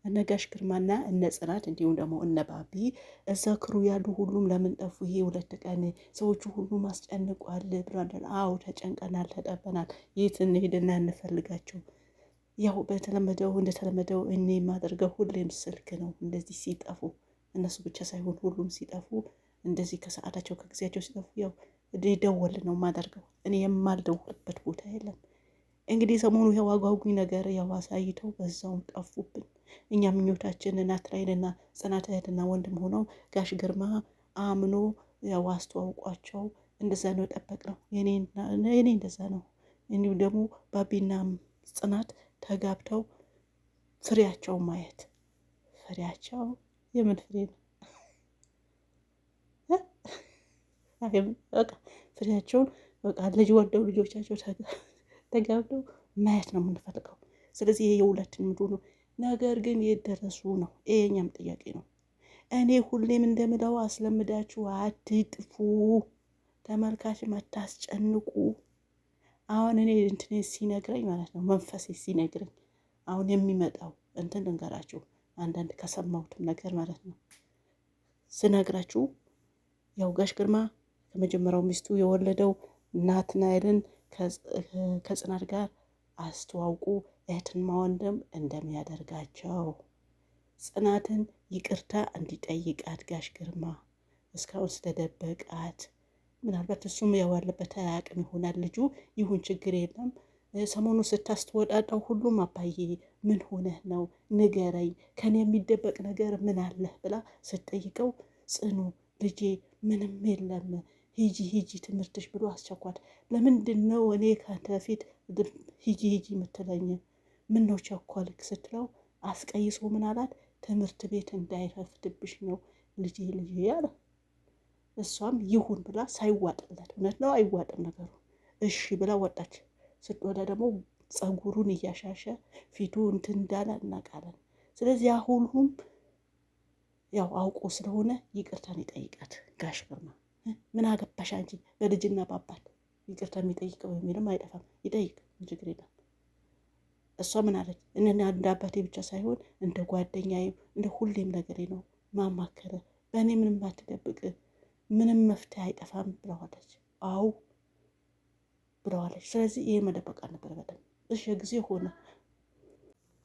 እነ ጋሽ ግርማና እነ ጽናት እንዲሁም ደግሞ እነ ባቢ እዛ ክሩ ያሉ ሁሉም ለምን ጠፉ? ይሄ 2 ቀን ሰዎቹ ሁሉም አስጨንቋል ብሏል። አዎ ተጨንቀናል፣ ተጠበናል። የት እንሄድና እንፈልጋቸው? ያው እንደተለመደው እኔ የማደርገው ሁሌም ስልክ ነው። እንደዚህ ሲጠፉ እነሱ ብቻ ሳይሆን ሁሉም ሲጠፉ እንደዚህ ከሰዓታቸው ከጊዜያቸው ሲጠፉ ያው ደወል ነው የማደርገው። እኔ የማልደውልበት ቦታ የለም። እንግዲህ ሰሞኑ ያው አጓጉኝ ነገር ያው አሳይተው በዛውም ጠፉብን። እኛ ምኞታችን ናትናኤልና ጽናት እህትና ወንድም ሆነው ጋሽ ግርማ አምኖ ያው አስተዋውቋቸው እንደዛ ነው የጠበቅነው። የኔ እንደዛ ነው። እንዲሁም ደግሞ ባቢና ጽናት ተጋብተው ፍሬያቸው ማየት። ፍሬያቸው የምን ፍሬ ነው? በቃ ፍሬያቸውን በቃ ልጅ ወልደው ልጆቻቸው ተጋብተው ማየት ነው የምንፈልገው። ስለዚህ ይሄ የሁለት ምዱ ነው። ነገር ግን የደረሱ ነው የኛም ጥያቄ ነው። እኔ ሁሌም እንደምለው አስለምዳችሁ አትጥፉ፣ ተመልካችም አታስጨንቁ። አሁን እኔ እንትን ሲነግረኝ ማለት ነው መንፈሴ ሲነግረኝ አሁን የሚመጣው እንትን ልንገራችሁ፣ አንዳንድ ከሰማሁትም ነገር ማለት ነው ስነግራችሁ። ያው ጋሽ ግርማ ከመጀመሪያው ሚስቱ የወለደው ናትናኤልን ከጽናት ጋር አስተዋውቁ እህትና ወንድም እንደሚያደርጋቸው፣ ጽናትን ይቅርታ እንዲጠይቃት ጋሽ ግርማ እስካሁን ስለደበቃት፣ ምናልባት እሱም ያዋለበት አያውቅም ይሆናል ልጁ። ይሁን ችግር የለም። ሰሞኑ ስታስተወጣጣው ሁሉም አባዬ ምን ሆነህ ነው ንገረኝ፣ ከኔ የሚደበቅ ነገር ምን አለህ ብላ ስትጠይቀው ጽኑ ልጄ ምንም የለም ሂጂ ትምህርትሽ ብሎ አስቸኳት። ለምንድን ነው እኔ ካንተ ፊት ሂጂ የምትለኝ? ምን ነው ቸኮልክ ስትለው አስቀይሶ ምን አላት? ትምህርት ቤት እንዳይረፍድብሽ ነው ልጄ አለ። እሷም ይሁን ብላ ሳይዋጥለት፣ እውነት ነው አይዋጥም ነገሩ፣ እሺ ብላ ወጣች። ስትወጣ ደግሞ ጸጉሩን እያሻሸ ፊቱ እንትን እንዳለ እናውቃለን። ስለዚህ አሁንም ያው አውቆ ስለሆነ ይቅርታን ይጠይቃት ጋሽ ግርማ። ምን አገባሽ አንቺ በልጅና በአባት ይቅርታ የሚጠይቀው የሚልም አይጠፋም፣ ይጠይቅ ችግር የለም። እሷ ምን አለች? እንደ አባቴ ብቻ ሳይሆን እንደ ጓደኛዬም እንደ ሁሌም ነገሬ ነው ማማከረ፣ በእኔ ምንም አትደብቅ፣ ምንም መፍትሄ አይጠፋም ብለዋለች። አው ብለዋለች። ስለዚህ ይህ መደበቅ አልነበረበትም። እሺ ጊዜ ሆነ፣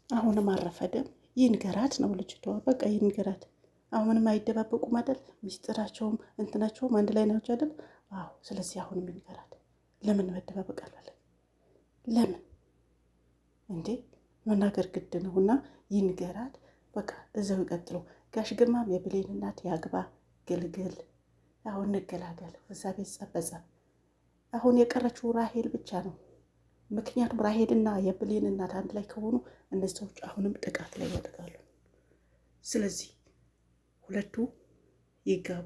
አሁንም አረፈደም። ይንገራት ነው ልጅቷ፣ በቃ ይንገራት። አሁንም አይደባበቁም አይደል? ሚስጥራቸውም እንትናቸውም አንድ ላይ ናቸው አይደል? አዎ። ስለዚህ አሁንም ይንገራት። ለምን መደባበቅ አልፈለግም? ለምን እንዴ? መናገር ግድ ነው። እና ይንገራት በቃ እዛው ይቀጥሉ። ጋሽ ግርማም የብሌን እናት ያግባ፣ ግልግል። አሁን እንገላገል። እዛ ቤት ጸበጸብ። አሁን የቀረችው ራሄል ብቻ ነው። ምክንያቱም ራሄልና የብሌን እናት አንድ ላይ ከሆኑ እነዚህ ሰዎች አሁንም ጥቃት ላይ ያደርጋሉ። ስለዚህ ሁለቱ ይጋቡ።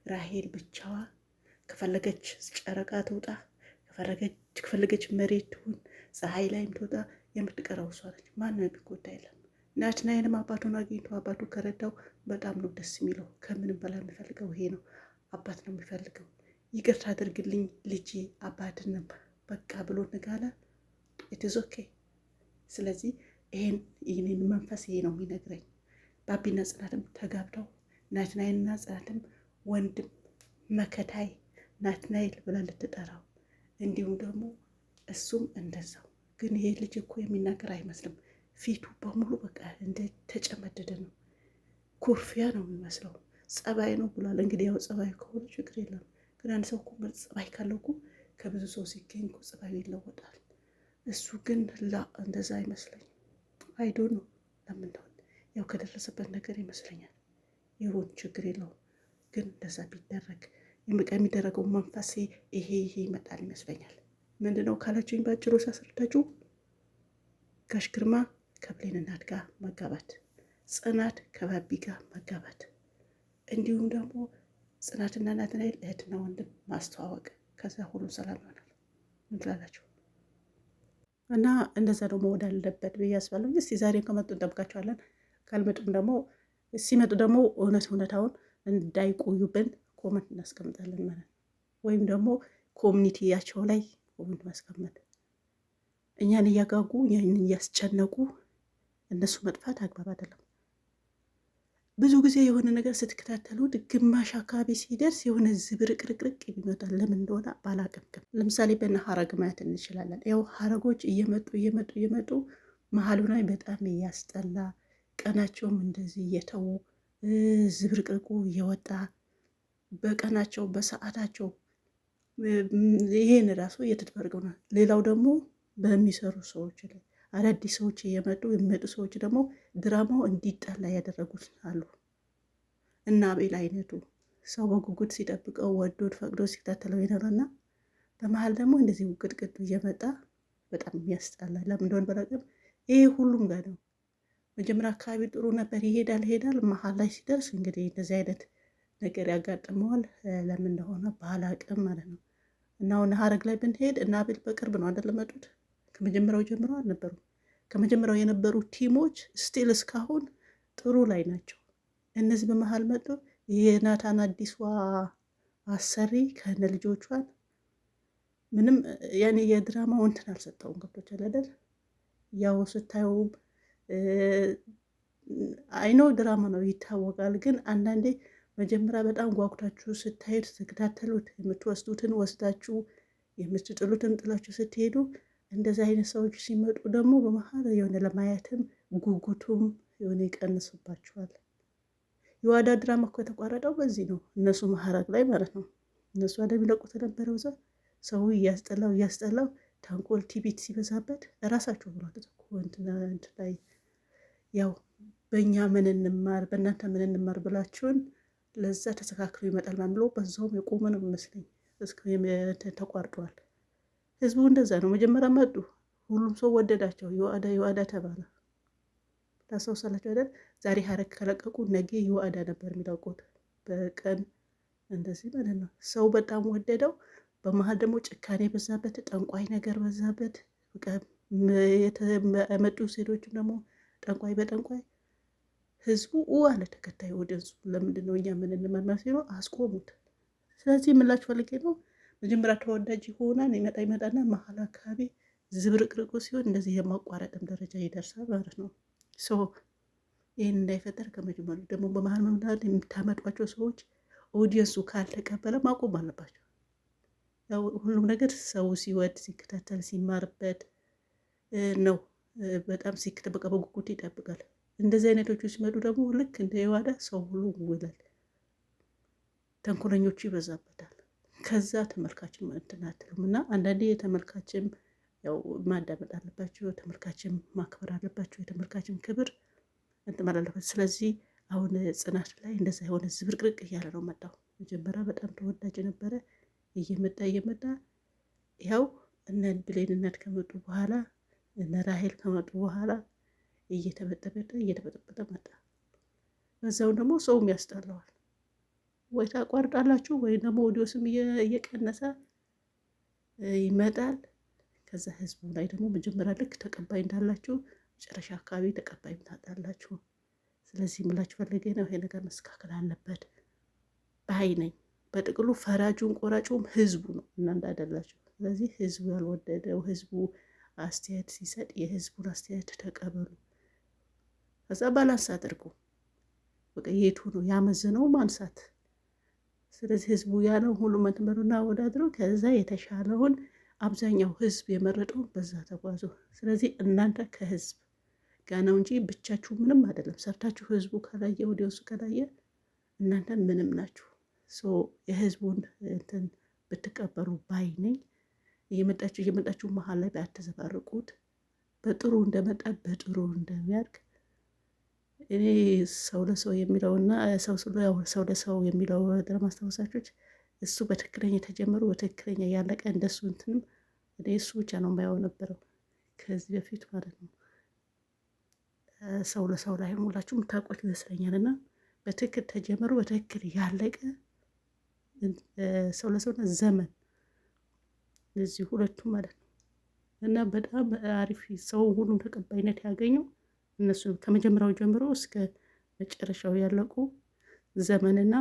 ራሄል ብቻዋ ከፈለገች ጨረቃ ትውጣ፣ ከፈለገች መሬት ትሁን፣ ፀሐይ ላይም ትውጣ፣ የምትቀረው እሷ ነች። ማንም የሚጎዳ የለም። ናትናኤልም አባቱን አግኝቶ አባቱ ከረዳው በጣም ነው ደስ የሚለው። ከምንም በላይ የሚፈልገው ይሄ ነው። አባት ነው የሚፈልገው። ይቅርታ አድርግልኝ ልጄ አባትንም በቃ ብሎ ንጋለ ኢትዝ ኦኬ። ስለዚህ ይህንን መንፈስ ይሄ ነው የሚነግረኝ። ባቢና ጽናትም ተጋብተው ናትናኤልና ጽናትም ወንድም መከታይ ናትናኤል ብላ ልትጠራው፣ እንዲሁም ደግሞ እሱም እንደዛው። ግን ይሄ ልጅ እኮ የሚናገር አይመስልም። ፊቱ በሙሉ በቃ እንደ ተጨመደደ ነው። ኩርፊያ ነው የሚመስለው። ጸባይ ነው ብሏል። እንግዲህ ያው ጸባይ ከሆነ ችግር የለም። ግን አንድ ሰው እኮ ጸባይ ካለው እኮ ከብዙ ሰው ሲገኝ እኮ ጸባዩ ይለወጣል። እሱ ግን እንደዛ አይመስለኝም። አይዶ ነው ለምን ነው ያው ከደረሰበት ነገር ይመስለኛል። ይሁን ችግር የለውም። ግን እንደዛ ቢደረግ የሚደረገው መንፈሴ ይሄ ይመጣል ይመስለኛል። ምንድነው ካላችሁኝ ባጭሩ ሳስረዳችሁ ጋሽ ግርማ ከብሌን እናት ጋር መጋባት፣ ጽናት ከባቢ ጋር መጋባት፣ እንዲሁም ደግሞ ጽናትና ናትናኤል እህትና ወንድም ማስተዋወቅ፣ ከዛ ሁሉ ሰላም ይሆናል። ምን ትላላችሁ? እና እንደዛ ደግሞ ወዳለበት ብዬ አስባለሁ። እስቲ ዛሬ ከመጡ እንጠብቃቸዋለን። ካልመጡም ደግሞ ሲመጡ ደግሞ እውነታውን እንዳይቆዩብን ኮመንት እናስቀምጣለን ማለት ነው። ወይም ደግሞ ኮሚኒቲያቸው ላይ ኮመንት ማስቀመጥ፣ እኛን እያጋጉ እኛን እያስጨነቁ እነሱ መጥፋት አግባብ አይደለም። ብዙ ጊዜ የሆነ ነገር ስትከታተሉ ግማሽ አካባቢ ሲደርስ የሆነ ዝብርቅርቅርቅ ይመጣል። ለምን እንደሆነ ባላቅም፣ ለምሳሌ በነ ሀረግ ማየት እንችላለን። ያው ሀረጎች እየመጡ መሀሉ ላይ በጣም እያስጠላ፣ ቀናቸውም እንደዚህ እየተዉ ዝብርቅርቁ እየወጣ በቀናቸው በሰዓታቸው ይሄን ራሱ እየተደረገው ነው። ሌላው ደግሞ በሚሰሩ ሰዎች ላይ አዳዲስ ሰዎች የሚመጡ ሰዎች ደግሞ ድራማው እንዲጠላ ያደረጉት አሉ። እና አቤል አይነቱ ሰው በጉጉት ሲጠብቀው ወዶድ ፈቅዶ ሲከታተለው የኖረና በመሀል ደግሞ እንደዚህ ውቅድቅዱ እየመጣ በጣም የሚያስጠላ። ለምን እንደሆነ በላቅም ይሄ ሁሉም ጋር ነው። መጀመሪያ አካባቢ ጥሩ ነበር፣ ይሄዳል። መሀል ላይ ሲደርስ እንግዲህ እንደዚህ አይነት ነገር ያጋጥመዋል። ለምን እንደሆነ ባላቅም ማለት ነው። እና አሁን ሀረግ ላይ ብንሄድ እና አቤል በቅርብ ነው አይደለም መጡት። ከመጀመሪያው ጀምሮ አልነበሩም። ከመጀመሪያው የነበሩ ቲሞች ስቲል እስካሁን ጥሩ ላይ ናቸው። እነዚህ በመሀል መጡ። የናታን አዲሷ አሰሪ ከነ ልጆቿን ምንም ያኔ የድራማው እንትን አልሰጠውም። ገብቶሻል አይደል? ያው ስታየውም አይኖ ድራማ ነው ይታወቃል። ግን አንዳንዴ መጀመሪያ በጣም ጓጉታችሁ ስታሄዱ ስትከታተሉት የምትወስዱትን ወስዳችሁ የምትጥሉትን ጥላችሁ ስትሄዱ እንደዚህ አይነት ሰዎች ሲመጡ ደግሞ በመሀል የሆነ ለማየትም ጉጉቱም የሆነ ይቀንስባችኋል። የዋዳ ድራማ እኮ የተቋረጠው በዚህ ነው። እነሱ ሀረግ ላይ ማለት ነው። እነሱ አደ የሚለቁት የነበረው ሰው እያስጠላው ተንኮል ቲቢት ሲበዛበት እራሳቸው ብሏት ላይ ያው በእኛ ምን እንማር በእናንተ ምን እንማር ብላችሁን ለዛ ተስተካክሎ ይመጣል ብሎ በዛውም የቆመ ነው የሚመስለኝ። ተቋርጧል። ህዝቡ እንደዛ ነው። መጀመሪያ መጡ፣ ሁሉም ሰው ወደዳቸው። የዋዳ ተባለ። ታስታውሳላችሁ አይደል? ዛሬ ሀረግ ከለቀቁ ነገ የዋዳ ነበር የሚለቁት በቀን እንደዚህ ማለት ነው። ሰው በጣም ወደደው። በመሀል ደግሞ ጭካኔ በዛበት፣ ጠንቋይ ነገር በዛበት። የመጡ ሴቶችም ደግሞ ጠንቋይ በጠንቋይ ህዝቡ አለ ተከታይ ወደንሱ። ለምንድን ነው እኛ ምን እንመርመር ሲሉ አስቆሙት። ስለዚህ የምላችሁ ፈልጌ ነው መጀመሪያ ተወዳጅ ይሆናል ይመጣና መሀል አካባቢ ዝብርቅርቁ ሲሆን እንደዚህ የማቋረጥም ደረጃ ይደርሳል ማለት ነው። ይህን እንዳይፈጠር ከመጀመሩ ደግሞ በመሀል መምዳት የምታመጧቸው ሰዎች ኦዲየንሱ ካልተቀበለ ማቆም አለባቸው። ያው ሁሉም ነገር ሰው ሲወድ ሲከታተል ሲማርበት ነው። በጣም ሲከተበቀ በጉጉት ይጠብቃል። እንደዚህ አይነቶቹ ሲመጡ ደግሞ ልክ እንደ የዋዳ ሰው ሁሉ ይውላል። ተንኮለኞቹ ይበዛበታል። ከዛ ተመልካችም እንትን አትሉም። እና አንዳንዴ የተመልካችም ያው ማዳመጥ አለባቸው፣ ተመልካችም ማክበር አለባቸው። የተመልካችም ክብር እንትን አለበት። ስለዚህ አሁን ጽናት ላይ እንደዛ የሆነ ዝብርቅርቅ እያለ ነው መጣው። መጀመሪያ በጣም ተወዳጅ ነበረ። እየመጣ ያው እነ ብሌን እናት ከመጡ በኋላ እነ ራሄል ከመጡ በኋላ እየተበጠበጠ መጣ። በዛው ደግሞ ሰውም ያስጠላዋል። ወይ ታቋርጣላችሁ ወይ ደግሞ ኦዲዮስም እየቀነሰ ይመጣል። ከዛ ህዝቡ ላይ ደግሞ መጀመሪያ ልክ ተቀባይ እንዳላችሁ መጨረሻ አካባቢ ተቀባይ ታጣላችሁ። ስለዚህ ምላችሁ ፈልጌ ነው ይሄ ነገር መስተካከል አለበት ባይ ነኝ። በጥቅሉ ፈራጁም ቆራጩም ህዝቡ ነው፣ እናንተ አይደላችሁ። ስለዚህ ህዝቡ ያልወደደው ህዝቡ አስተያየት ሲሰጥ የህዝቡን አስተያየት ተቀበሉ። ከዛ ባላንስ አድርጉ። በቃ የቱ ነው ያመዝነው ማንሳት። ስለዚህ ህዝቡ ያለው ሁሉ መትመሩና ወዳድሮ ከዛ የተሻለውን አብዛኛው ህዝብ የመረጠውን በዛ ተጓዙ። ስለዚህ እናንተ ከህዝብ ጋር ነው እንጂ ብቻችሁ ምንም አይደለም። ሰርታችሁ ህዝቡ ካላየ ወዲያውሱ ካላየ እናንተ ምንም ናችሁ። የህዝቡን እንትን ብትቀበሉ ባይ ነኝ። እየመጣችሁ መሀል ላይ ባትዘባርቁት። በጥሩ እንደመጣ በጥሩ እንደሚያድግ እኔ ሰው ለሰው የሚለውና ሰው ለሰው የሚለው ለማስታወሳቾች እሱ በትክክለኛ የተጀመሩ በትክክለኛ ያለቀ እንደሱ እንትንም እኔ እሱ ብቻ ነው የማየው ነበረው ከዚህ በፊት ማለት ነው። ሰው ለሰው ላይ ሁላችሁ የምታውቁት ይመስለኛል። እና በትክክል ተጀመሩ በትክክል ያለቀ ሰው ለሰውና ዘመን እዚህ ሁለቱም ማለት ነው። እና በጣም አሪፍ ሰው ሁሉም ተቀባይነት ያገኘው እነሱ ከመጀመሪያው ጀምሮ እስከ መጨረሻው ያለቁ ዘመንና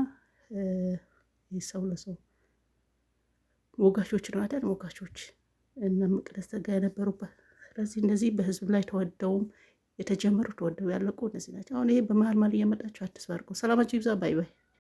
ሰው ለሰው ሞጋቾች ነው አይደል? ሞጋቾች እና መቅደስ ጸጋ የነበሩበት። ስለዚህ እንደዚህ በህዝብ ላይ ተወደውም የተጀመሩት ወደው ያለቁ እነዚህ ናቸው። አሁን ይሄ በመሀል መሀል እየመጣችሁ አዲስ ባርጎ ሰላማችሁ ይብዛ። ባይ ባይ።